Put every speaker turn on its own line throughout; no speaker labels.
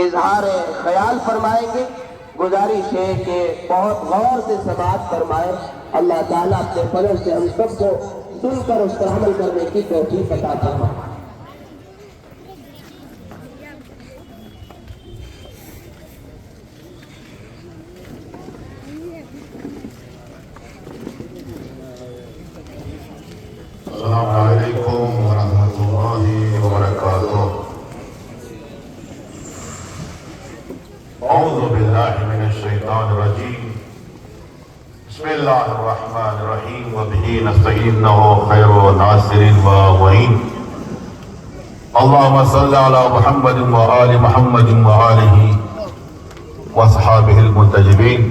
اظہار خیال فرمائیں گے. گزارش ہے کہ بہت غور سے سماعت فرمائیں. اللہ تعالیٰ اپنے فضل سے ہم سب کو سن کر اس پر عمل کرنے کی توفیق عطا فرمائے.
السلام علیکم ورحمۃ اللہ وبرکاتہ. اعوذ باللہ من الشیطان الرجیم. بسم اللہ الرحمن الرحیم وبہ نستعین خیر ناصر و معین. اللہم صل علی محمد وآل محمد وآلہ وصحابہ المنتجبین.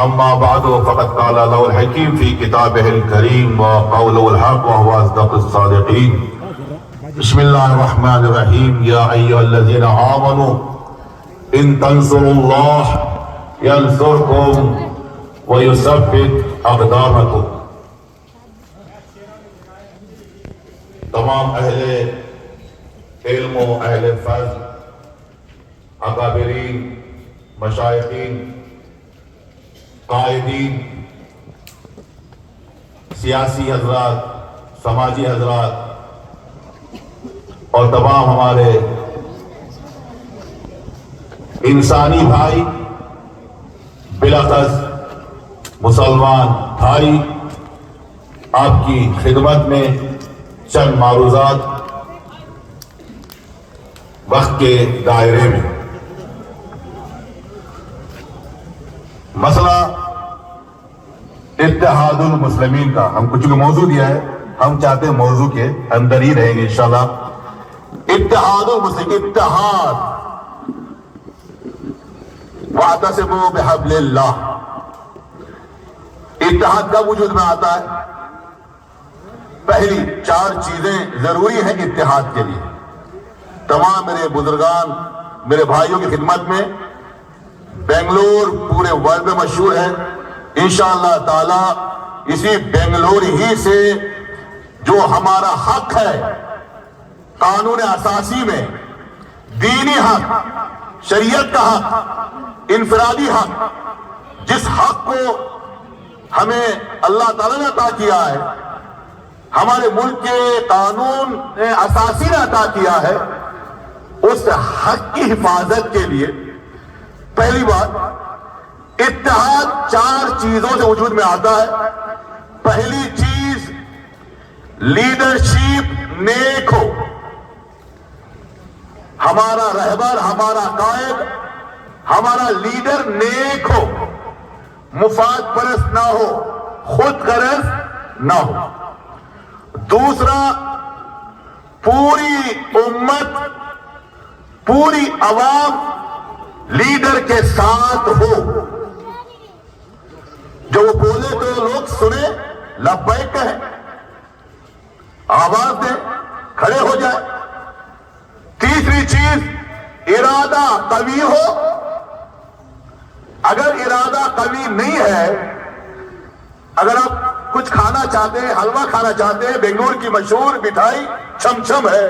اما بعد فقد قال له الحكيم في كتابه الكريم وقوله الحق وهو اصدق الصادقين. بسم الله الرحمن الرحيم. يا ايها الذين امنوا ان تنصروا الله ينصركم ويثبت اقدامكم. تمام اہل علم و اہل فضل، اکابرین، مشائخین، قائدین، سیاسی حضرات، سماجی حضرات اور تمام ہمارے انسانی بھائی، بالاخص مسلمان بھائی، آپ کی خدمت میں چند معروضات وقت کے دائرے میں. مسئلہ اتحاد المسلمین کا ہم کچھ موضوع دیا ہے، ہم چاہتے ہیں موضوع کے اندر ہی رہیں گے انشاءاللہ. اتحاد المسلمین، اتحاد، واعتصموا بحبل اللہ. اتحاد کب وجود میں آتا ہے؟ پہلی 4 چیزیں ضروری ہیں اتحاد کے لیے. تمام میرے بزرگان، میرے بھائیوں کی خدمت میں بنگلور پورے ورلڈ میں مشہور ہے. انشاءاللہ تعالی اسی بنگلور ہی سے جو ہمارا حق ہے قانون اساسی میں، دینی حق، شریعت کا حق، انفرادی حق، جس حق کو ہمیں اللہ تعالیٰ نے عطا کیا ہے، ہمارے ملک کے قانون اساسی نے عطا کیا ہے، اس حق کی حفاظت کے لیے پہلی بات اتحاد 4 چیزوں سے وجود میں آتا ہے. پہلی چیز لیڈرشپ نیک ہو، ہمارا رہبر، ہمارا قائد، ہمارا لیڈر نیک ہو، مفاد پرست نہ ہو، خود غرض نہ ہو. دوسرا، پوری امت، پوری عوام لیڈر کے ساتھ ہو. جو وہ بولے تو لوگ سنیں، لبیک کہیں، آواز دیں، کھڑے ہو جائے. تیسری چیز ارادہ قوی ہو. اگر ارادہ قوی نہیں ہے، اگر آپ کچھ کھانا چاہتے ہیں، حلوہ کھانا چاہتے ہیں، بنگلور کی مشہور مٹھائی چھم چھم ہے،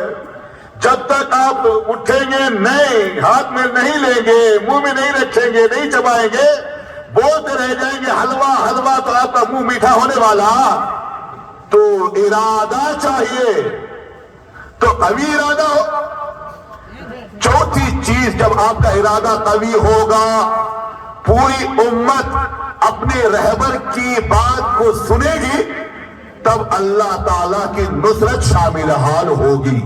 جب تک آپ اٹھیں گے نہیں، ہاتھ میں نہیں لیں گے، منہ میں نہیں رکھیں گے، نہیں چبائیں گے، بولتے رہ جائیں گے حلوہ حلوہ، تو آپ کا منہ میٹھا ہونے والا. تو ارادہ چاہیے، تو قوی ارادہ ہو. چوتھی چیز، جب آپ کا ارادہ قوی ہوگا، پوری امت اپنے رہبر کی بات کو سنے گی، تب اللہ تعالیٰ کی نصرت شامل حال ہوگی.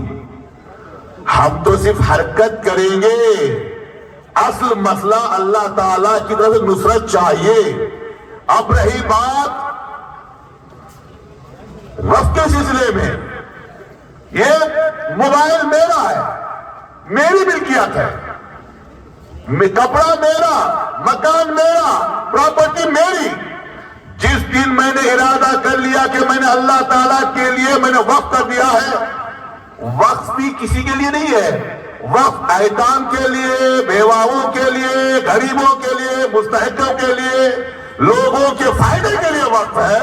ہم تو صرف حرکت کریں گے، اصل مسئلہ اللہ تعالیٰ کی طرف نصرت چاہیے. اب رہی بات وقت کے سلسلے میں، یہ موبائل میرا ہے، میری ملکیت ہے، کپڑا میرا، مکان میرا، پراپرٹی میری. جس دن میں نے ارادہ کر لیا کہ میں نے اللہ تعالیٰ کے لیے میں نے وقف کر دیا ہے، وقف بھی کسی کے لیے نہیں ہے، وقف ایتام کے لیے، بیواؤں کے لیے، غریبوں کے لیے، مستحقوں کے لیے، لوگوں کے فائدے کے لیے وقف ہے.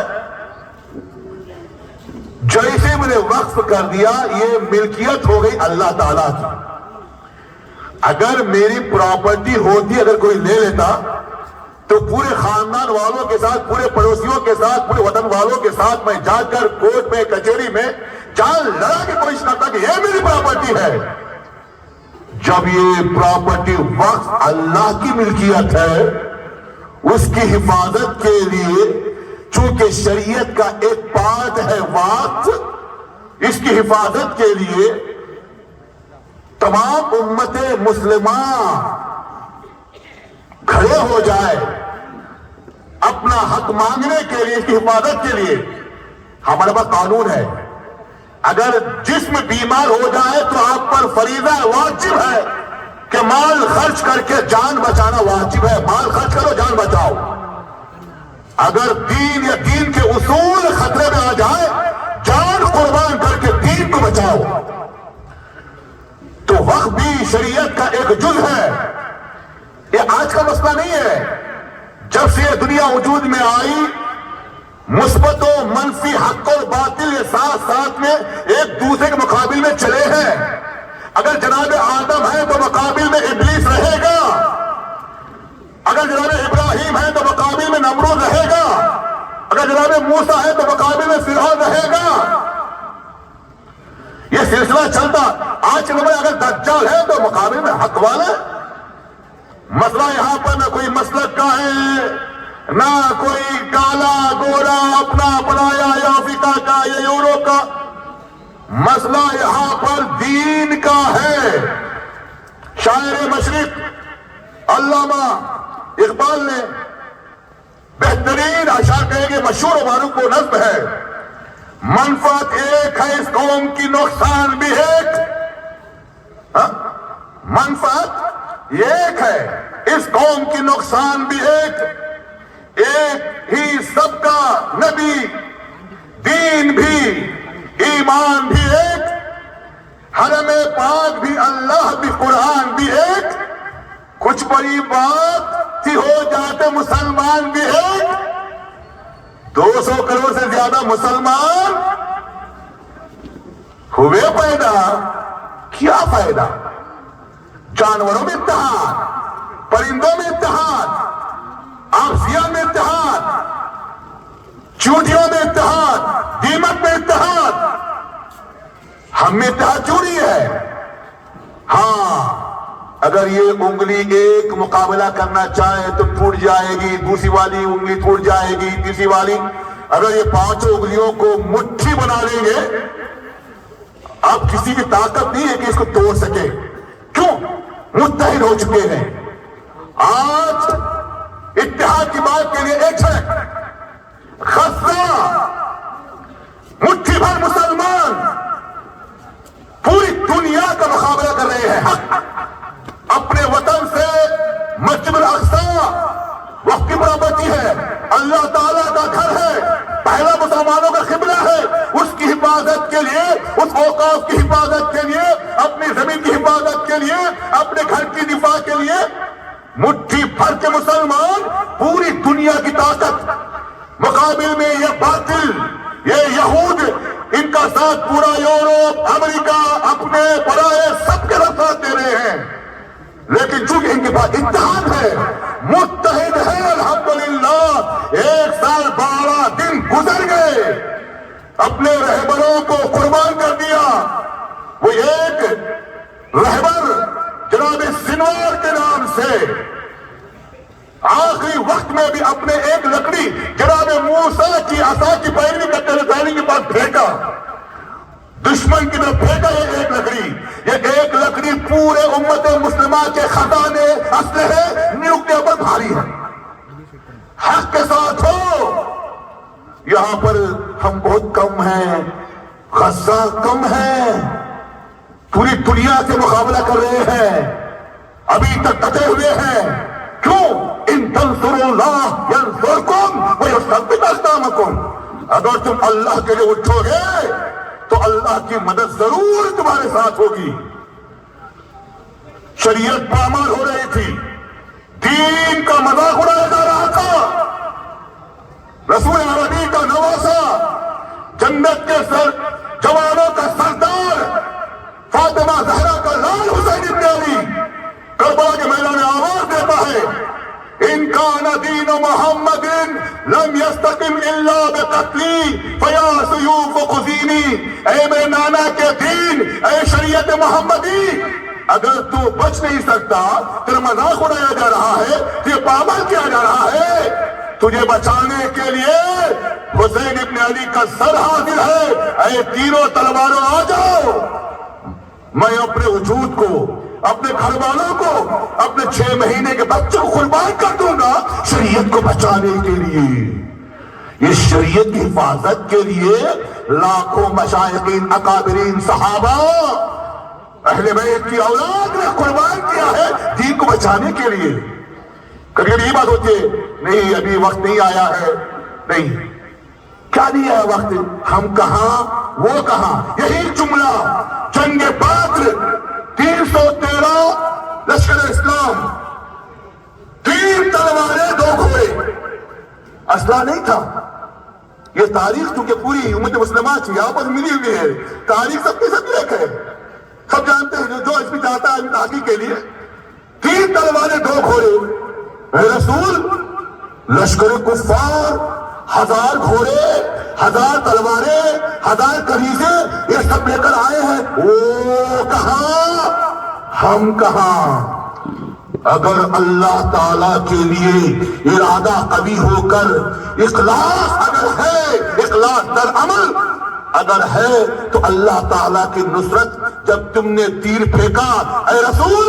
جیسے میں نے وقف کر دیا، یہ ملکیت ہو گئی اللہ تعالیٰ کی. اگر میری پراپرٹی ہوتی اگر کوئی لے لیتا تو پورے خاندان والوں کے ساتھ, پورے پڑوسیوں کے ساتھ, پورے وطن والوں کے ساتھ میں جا کر کورٹ میں, کچہری میں جان لڑا کے کوشش کرتا کہ یہ میری پراپرٹی ہے. جب یہ پراپرٹی وقف اللہ کی ملکیت ہے, اس کی حفاظت کے لیے چونکہ شریعت کا ایک پارٹ ہے وقت, اس کی حفاظت کے لیے تمام امت مسلمہ کھڑے ہو جائے اپنا حق مانگنے کے لیے, اس کی حفاظت کے لیے. ہمارے پاس قانون ہے, اگر جسم بیمار ہو جائے تو آپ پر فریضہ واجب ہے کہ مال خرچ کر کے جان بچانا واجب ہے. مال خرچ کرو, جان بچاؤ. اگر دین یا دین کے اصول خطرے میں آ جائے, جان قربان کر کے دین کو بچاؤ. تو وقت بھی شریعت کا ایک جز ہے. یہ آج کا مسئلہ نہیں ہے. جب سے یہ دنیا وجود میں آئی, مثبت و منفی, حق اور باطل یہ ساتھ ساتھ میں ایک دوسرے کے مقابل میں چلے ہیں. اگر جناب آدم ہے تو مقابل میں ابلیس رہے گا, اگر جناب ابراہیم ہے تو مقابل میں نمرود رہے گا, اگر جناب موسیٰ ہے تو مقابل میں فرعون رہے گا. یہ سلسلہ چلتا. آج کے نمبر اگر دجال ہے تو مقابل میں حق والا. مسئلہ یہاں پر نہ کوئی مسلک کا ہے, نہ کوئی کالا گورا اپنا بنایا یا افریقہ کا یا یورپ کا. مسئلہ یہاں پر دین کا ہے. شاعر مشرق علامہ اقبال نے بہترین اشعار کہے گے, مشہور و معروف وہ نظم ہے, منفعت ایک ہے اس قوم کی نقصان بھی ایک. منفعت ایک ہے اس قوم کی نقصان بھی ایک, ایک ہی سب کا نبی, دین بھی ایمان بھی ایک, حرم پاک بھی اللہ بھی قرآن بھی ایک. کچھ بڑی بات تھی ہو جاتے مسلمان بھی ایک. 200 کروڑ سے زیادہ مسلمان ہوئے پیدا, کیا فائدہ؟ جانوروں میں اتحاد, پرندوں میں اتحاد, آفزیاں میں اتحاد, چونٹیوں میں اتحاد, دیمک میں اتحاد. ہم میں اتحاد کیوں نہیں ہے؟ ہاں, اگر یہ انگلی ایک مقابلہ کرنا چاہے تو ٹوٹ جائے گی, دوسری والی انگلی ٹوٹ جائے گی, تیسری والی. اگر یہ 5 انگلیوں کو مٹھی بنا لیں گے, اب کسی کی طاقت نہیں ہے کہ اس کو توڑ سکے. کیوں؟ متحد ہو چکے ہیں. آج اتحاد کی بات کے لیے ایک ہے, غزہ مٹھی بھر مسلمان پوری دنیا کا مقابلہ کر رہے ہیں. اپنے وطن سے مسجد الاقصی وقت کی پراپرٹی ہے, اللہ تعالیٰ کا گھر ہے, پہلا مسلمانوں کا قبلہ ہے. اس کی حفاظت کے لیے, اس اوقاف کی حفاظت کے لیے, اپنی زمین کی حفاظت کے لیے, اپنے گھر کی دفاع کے لیے مٹھی بھر کے مسلمان, پوری دنیا کی طاقت. مقابل میں یہ باطل, یہ یہود, ان کا ساتھ پورا یورپ, امریکہ اپنے برائے سب کے ساتھ دے رہے ہیں. لیکن چونکہ ان کے پاس اتحاد ہے, متحد ہے, الحمدللہ. 1 سال 12 دن گزر گئے, اپنے رہبروں کو قربان کر دیا. وہ ایک رہبر جناب سنوار کے نام سے آخری وقت میں بھی اپنے ایک لکڑی جناب موسیٰ کی عصا کی پیروی کرتے ہوئے پہلے کے پاس پھینکا, دشمن کی طرف پھینکا. یہ ایک لکڑی, یہ ایک لکڑی پورے امت مسلمہ کے خزانے, اسلحے, نیوکلیئر پر بھاری ہے. حق کے ساتھ ہو. یہاں پر ہم بہت کم ہیں, غزہ کم ہے, پوری دنیا سے مقابلہ کر رہے ہیں, ابھی تک ڈٹے ہوئے ہیں. کیوں؟ ان تنصروا اللہ ینصرکم ویثبت اقدامکم. اگر تم اللہ کے لیے اٹھو گے تو اللہ کی مدد ضرور تمہارے ساتھ ہوگی. شریعت پامال ہو رہی تھی, دین کا مذاق اڑایا جا رہا تھا. رسول عربی کا نواسا, جنت کے جوانوں کا سردار, فاطمہ زہرا کا لال حسین ابن علی, تختم الا بقتلی فیا سیوف خذینی، اے میرے نانا کے دین، اے شریعت محمدی، اگر تو بچ نہیں سکتا، تیرا مذاق اڑایا جا رہا ہے، یہ پامال کیا جا رہا ہے، تجھے بچانے کے لیے حسین ابن علی کا سر حاضر ہے، اے تینوں تلواروں آ جاؤ، میں اپنے وجود کو، اپنے گھر والوں کو، اپنے 6 مہینے کے بچوں کو قربان کر دوں گا شریعت کو بچانے کے لیے۔ اس شریعت کی حفاظت کے لیے لاکھوں مشائخین، اکابرین، صحابہ، اہل بیت کی اولاد نے قربان کیا ہے دین کو بچانے کے لیے۔ کبھی کبھی یہ بات ہوتی ہے، نہیں ابھی وقت نہیں آیا ہے، نہیں کیا نہیں آیا وقت، ہم کہاں وہ کہاں، یہی جملہ جنگ بدر 313 لشکر اسلام، 3 تلواریں 2 گھوڑے، اسلحہ نہیں تھا۔ یہ تاریخ چونکہ پوری امت مسلمہ کی آپس ملی ہوئی ہے، تاریخ سب کی سب ایک ہے، سب جانتے ہیں، جو اس میں چاہتا ہے تحقیق کے لیے 3 تلواریں 2 گھوڑے، اے رسول لشکر کفار 1000 گھوڑے، 1000 تلواریں، 1000 کنیزیں، یہ سب لے کر آئے ہیں، وہ کہاں ہم کہاں۔ اگر اللہ تعالیٰ کے لیے ارادہ قوی ہو کر اخلاص اگر ہے، اخلاص در عمل اگر ہے، تو اللہ تعالیٰ کی نصرت۔ جب تم نے تیر پھینکا، اے رسول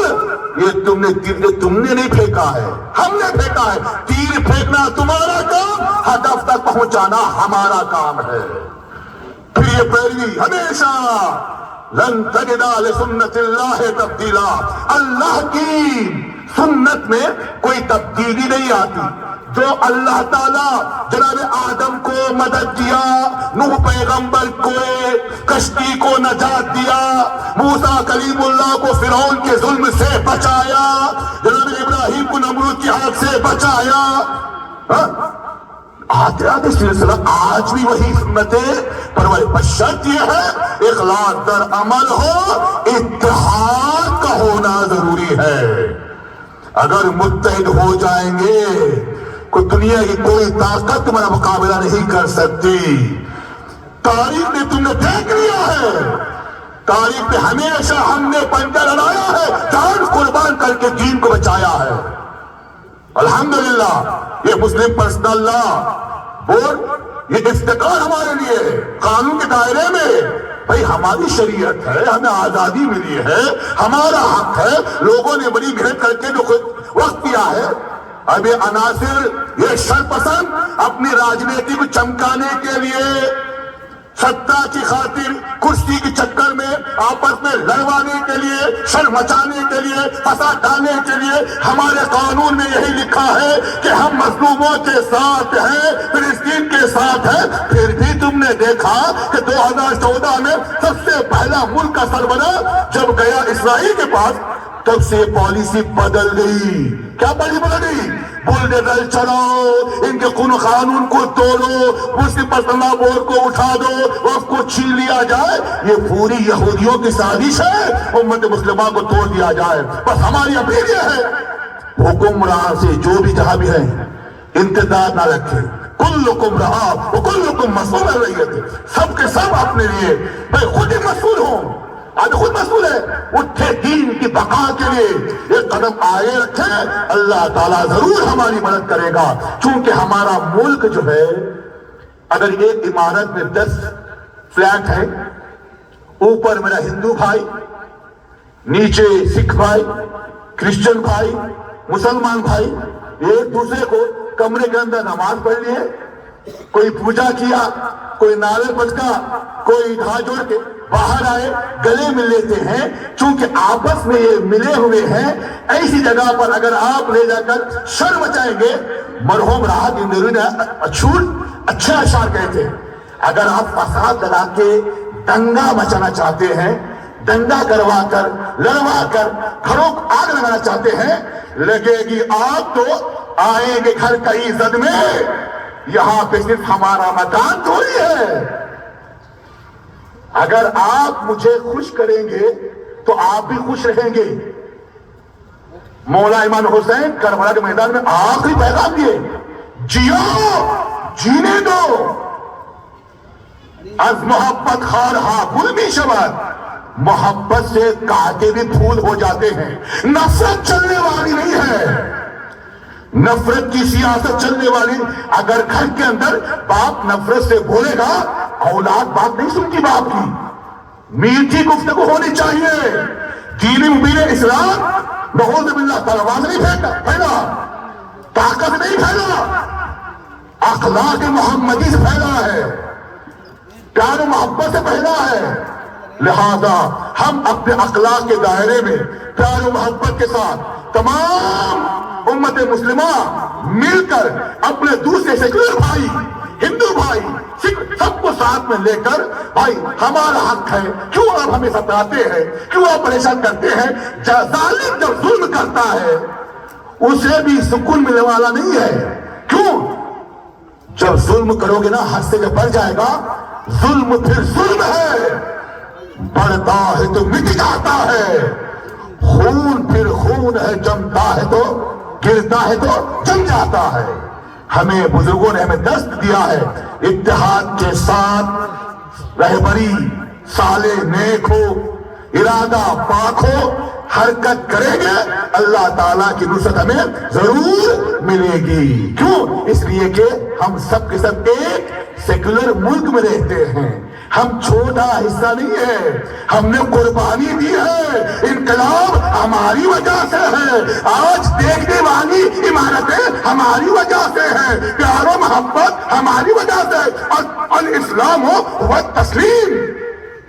یہ تم نے نہیں پھینکا ہے، ہم نے پھینکا ہے، تیر پھینکنا تمہارا کام، ہدف تک پہنچانا ہمارا کام ہے۔ پھر یہ پیروی ہمیشہ لن تجد لسنت اللہ تبدیلا، اللہ کی سنت میں کوئی تبدیلی نہیں آتی۔ جو اللہ تعالیٰ جناب آدم کو مدد دیا، نوح پیغمبر کو کشتی کو نجات دیا، موسیٰ کلیم اللہ کو فرعون کے ظلم سے بچایا، جناب ابراہیم کو نمرود کی آگ سے بچایا، آتے آتے سلسلہ آج بھی وہی سنتیں پرورش، پر شرط یہ ہے اخلاص در عمل ہو، اتحاد کا ہونا ضروری ہے۔ اگر متحد ہو جائیں گے، کوئی دنیا کی کوئی طاقت تمہارا مقابلہ نہیں کر سکتی۔ تاریخ نے تم نے دیکھ لیا ہے، تاریخ میں ہمیشہ ہم نے پنجہ لڑایا ہے، جان قربان کر کے دین کو بچایا ہے۔ الحمدللہ یہ مسلم پرسنل لا بورڈ یہ افتخار ہمارے لیے قانون کے دائرے میں، بھئی ہماری شریعت ہے، ہمیں آزادی ملی ہے، ہمارا حق ہے، لوگوں نے بڑی محنت کر کے جو خود وقت کیا ہے۔ اب یہ عناصر، یہ شرپسند اپنی راجنیتی کو چمکانے کے لیے، ستا کی خاطر، کرسی کے چکر میں آپس میں لڑوانے کے لیے، شر مچانے کے لیے، فساد ڈالنے کے لیے، ہمارے قانون میں یہی لکھا ہے کہ ہم مظلوموں کے ساتھ ہیں، فلسطین کے ساتھ ہیں۔ پھر بھی تم نے دیکھا کہ 2014 میں سب سے پہلا ملک کا سربراہ جب گیا اسرائیل کے پاس، تب سے پالیسی بدل گئی۔ کیا پالیسی بدل گئی؟ بلڈوزر چلاؤ، ان کے قانون کو توڑو، مسلم پرسنل بورڈ کو اٹھا دو، وقت کو چھین لیا جائے۔ یہ پوری یہودیوں کی سازش ہے، امت مسلمہ کو توڑ دیا جائے۔ بس ہماری اپیل یہ ہے، حکمران سے جو بھی جہاں بھی ہیں انتظار نہ رکھیں، کلکم رعا وکلکم مسئول عن رعیتہ، سب کے سب اپنے لیے میں خود ہی مسئول ہوں، آج خود مسئول ہے، اٹھے دین کی بقا کے لیے ایک قدم آگے رکھیں، اللہ تعالیٰ ضرور ہماری مدد کرے گا۔ چونکہ ہمارا ملک جو ہے، اگر ایک عمارت میں 10 فلیٹ ہے، اوپر میرا ہندو بھائی، نیچے سکھ بھائی، کرسچن بھائی، مسلمان بھائی، ایک دوسرے کو کمرے کے اندر نماز پڑھ لیے، کوئی پوجا کیا، کوئی نعرے بجکا، کوئی ہاتھ جوڑ کے باہر آئے، گلے مل لیتے ہیں، چونکہ آپس میں یہ ملے ہوئے ہیں۔ ایسی جگہ پر اگر آپ لے جا کر شر مچائیں گے، مرحوم راحت اندرو نے اچھے اشعار کہتے ہیں، اگر آپ فساد لگا کے دنگا مچانا چاہتے ہیں، دنگا کروا کر، لڑوا کر گھروں کو آگ لگانا چاہتے ہیں، لگے گی آگ تو آئیں گے گھر کئی زد میں، یہاں پہ صرف ہمارا مکان تھوڑی ہے۔ اگر آپ مجھے خوش کریں گے تو آپ بھی خوش رہیں گے۔ مولا امام حسین کربلا کے میدان میں آخری پیغام دیے، جیو جینے دو. از محبت خارہا گل می شود، محبت سے کانٹے بھی پھول ہو جاتے ہیں. نفرت چلنے والی نہیں ہے، نفرت کی سیاست چلنے والی. اگر گھر کے اندر باپ نفرت سے بولے گا، اولاد بات نہیں سنتی باپ کی. میٹھی گفتگو ہونی چاہیے. دین مبین اسلام نعوذ باللہ تلوار نہیں پھیلا، طاقت نہیں پھیلا، اخلاق محمدی سے پھیلا ہے، پیار و محبت سے پھیلا ہے. لہذا ہم اپنے اخلاق کے دائرے میں پیار و محبت کے ساتھ تمام امت مسلمہ مل کر اپنے دوسرے سیکولر بھائی، ہندو بھائی، سکھ سب کو ساتھ میں لے کر، بھائی ہمارا حق ہے، کیوں آپ ہمیں ستاتے ہیں، کیوں آپ پریشان کرتے ہیں. ظالم جب ظلم کرتا ہے اسے بھی سکون ملنے والا نہیں ہے. کیوں؟ جب ظلم کرو گے نا، حد سے جب بڑھ جائے گا، ظلم پھر ظلم ہے، بڑھتا ہے تو مٹ جاتا ہے. خون پھر خون ہے، جمتا ہے تو گرتا ہے تو جم جاتا ہے. ہمیں بزرگوں نے ہمیں درس دیا ہے، اتحاد کے ساتھ رہبری صالح نیک ہو، ارادہ پاک ہو، حرکت کریں گے، اللہ تعالیٰ کی نصرت ہمیں ضرور ملے گی. کیوں؟ اس لیے کہ ہم سب کے سب ایک سیکولر ملک میں رہتے ہیں. ہم چھوٹا حصہ نہیں ہے، ہم نے قربانی دی ہے. انقلاب ہماری وجہ سے ہے، آج دیکھنے والی عمارتیں ہماری وجہ سے ہیں، پیار و محبت ہماری وجہ سے. اور الاسلام ہو تسلیم،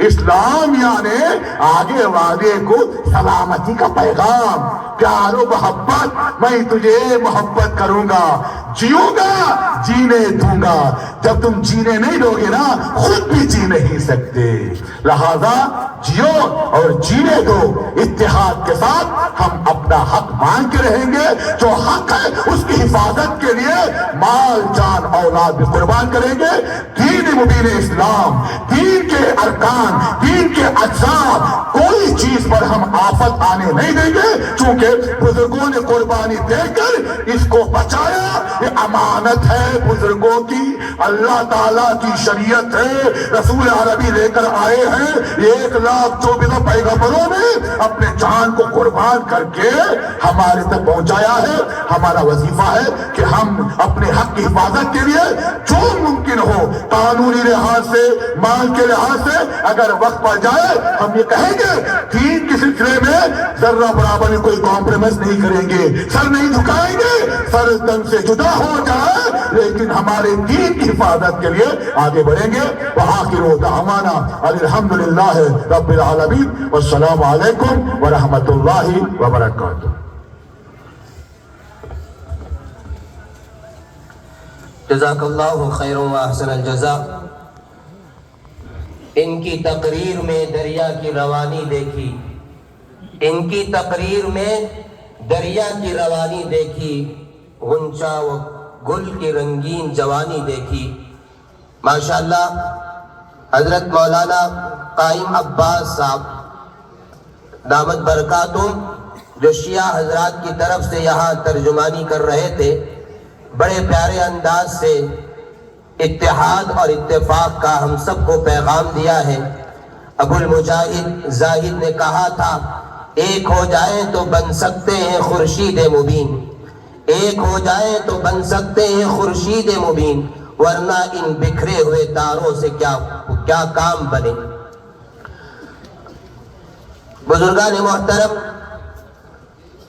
اسلام یعنی آگے والے کو سلامتی کا پیغام، پیار و محبت. میں تجھے محبت کروں گا، جیوں گا، جینے دوں گا. جب تم جینے نہیں دو گے نا، خود بھی جی نہیں سکتے. لہذا جیو اور جینے دو. اتحاد کے ساتھ ہم اپنا حق مان کے رہیں گے. جو حق ہے اس کی حفاظت کے لیے مال جان اولاد بھی قربان کریں گے. دین مبین اسلام، دین کے ارکان، دین کے اجزاء، کوئی چیز پر ہم آفت آنے نہیں دیں گے. چونکہ بزرگوں نے قربانی دے کر اس کو بچایا. یہ امانت ہے بزرگوں کی، اللہ تعالیٰ کی شریعت ہے، رسول عربی لے کر آئے ہیں. 1,24,000 پیغمبروں نے اپنے جان کو قربان کر کے ہمارے تک پہنچایا ہے. ہمارا وظیفہ ہے کہ ہم اپنے حق کی حفاظت کے لیے جو ممکن ہو، قانونی لحاظ سے، مال کے لحاظ سے، اگر وقت پڑ جائے ہم یہ کہیں گے دین کے سلسلے میں ذرہ برابر میں کوئی کمپرومائز نہیں کریں گے، سر نہیں جھکائیں گے، سر تن سے جدا ہو جائے لیکن ہمارے دین کی حفاظت کے لیے آگے بڑھیں گے. وآخر دعوانا الحمدللہ رب العالمین، والسلام علیکم ورحمۃ اللہ وبرکاتہ.
جزاک اللہ خیر و احسن الجزاء. ان کی تقریر میں دریا کی روانی دیکھی، ان کی تقریر میں دریا کی روانی دیکھی، غنچہ و گل کی رنگین جوانی دیکھی. ماشاءاللہ حضرت مولانا قائم عباس صاحب دامت برکاتہم، جو شیعہ حضرات کی طرف سے یہاں ترجمانی کر رہے تھے، بڑے پیارے انداز سے اتحاد اور اتفاق کا ہم سب کو پیغام دیا ہے. ابو المجاہد زاہد نے کہا تھا، ایک ہو جائیں تو بن سکتے ہیں خورشید مبین، ایک ہو جائیں تو بن سکتے ہیں خورشید مبین، ورنہ ان بکھرے ہوئے تاروں سے کیا کام بنے. بزرگان محترم،